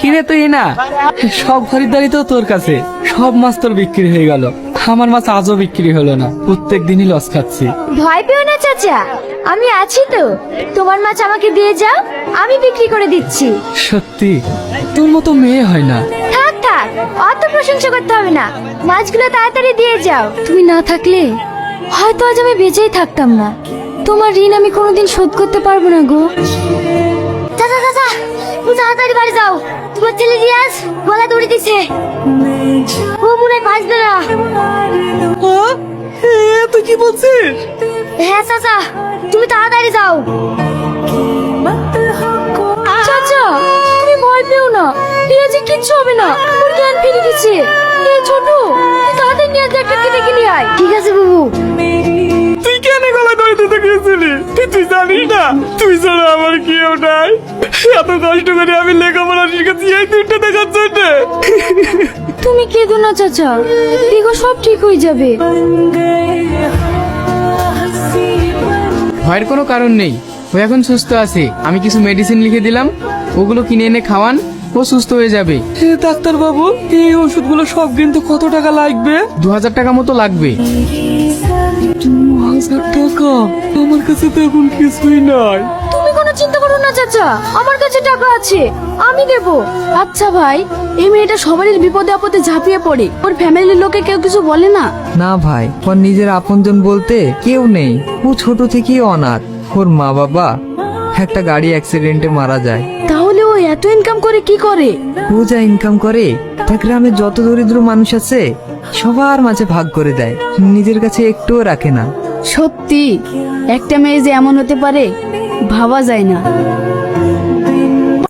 কিরে তুই না সব খরিদ্দারি তো তোর কাছে, সব মাছ তোর বিক্রি হয়ে গেল, আমার মাছ আজও বিক্রি হলো না, প্রত্যেক দিনই লস খাচ্ছি। ভয় পেও না চাচা, আমি আছি তো। তোমার মাছ আমাকে দিয়ে যাও, আমি বিক্রি করে দিচ্ছি। সত্যি তোর মতো মেয়ে হয় না। থাক থাক, অত প্রশংসা করতে হবে না, মাছগুলো তাড়াতাড়ি দিয়ে যাও। তুমি না থাকলে হয়তো আজ আমি বেঁচেই থাকতাম না। তোমার ঋণ আমি কোনোদিন শোধ করতে পারবো না গো। চাচা চাচা, তুমি তাড়াতাড়ি বাড়ি যাও, তোমার ছেলে রিয়াজ গলা দড়ি দিছে, ও মনে হয় বাঁচবে না। তুই কি বলছিস? হ্যাঁ চাচা, তুমি তাড়াতাড়ি যাও। চাচা তুমি ভয় পেও না, রিয়াজের কিচ্ছু হবে না, ওর জ্ঞান ফিরে গেছে। এই ছোট, তুই তাড়াতাড়ি নিয়ে ডাক্তারকে ডেকে নিয়ে আয়। ঠিক আছে বাবু। তুই কেন গলা ধরে দিতে গিয়েছিলি? তুই জানিস না তুই ছাড়া আমার কেউ নাই, এত কষ্ট করে আমি লেখাপড়া শিখেছি এই দুটো দেখার জন্য। তুমি কেঁদো না চাচা, দেখো সব ঠিক হয়ে যাবে। ভয়ের কোনো কারণ নেই, ও এখন সুস্থ আছে। আমি কিছু মেডিসিন লিখে দিলাম, ওগুলো কিনে এনে খাওয়ান, ও সুস্থ হয়ে যাবে। ডাক্তার বাবু, এই ওষুধগুলো সব কিন্তু কত টাকা লাগবে? 2000 টাকা মতো লাগবে। 2000 টাকা? আমার কাছে তো এখন কিছুই নাই। তুমি কোনো চিন্তা করো না চাচা, আমার কাছে টাকা আছে, আমি দেব। আচ্ছা ভাই, এই মেয়েটা সবারই বিপদে আপদে ঝাঁপিয়ে পড়ে, ওর ফ্যামিলির লোকে কেউ কিছু বলে না? না ভাই, ওর নিজের আপনজন বলতে কেউ নেই। ও ছোট থেকেই অনাথ। ওর মা বাবা একটা গাড়ি অ্যাক্সিডেন্টে মারা যায়। তাহলে ও এত ইনকাম করে কি করে? ও যা ইনকাম করে তা গ্রামে যত দরিদ্র মানুষ আছে সবার মাঝে ভাগ করে দেয়, নিজের কাছে একটুও রাখে না। সত্যি একটা মেয়ে যে এমন হতে পারে ভাবা যায় না।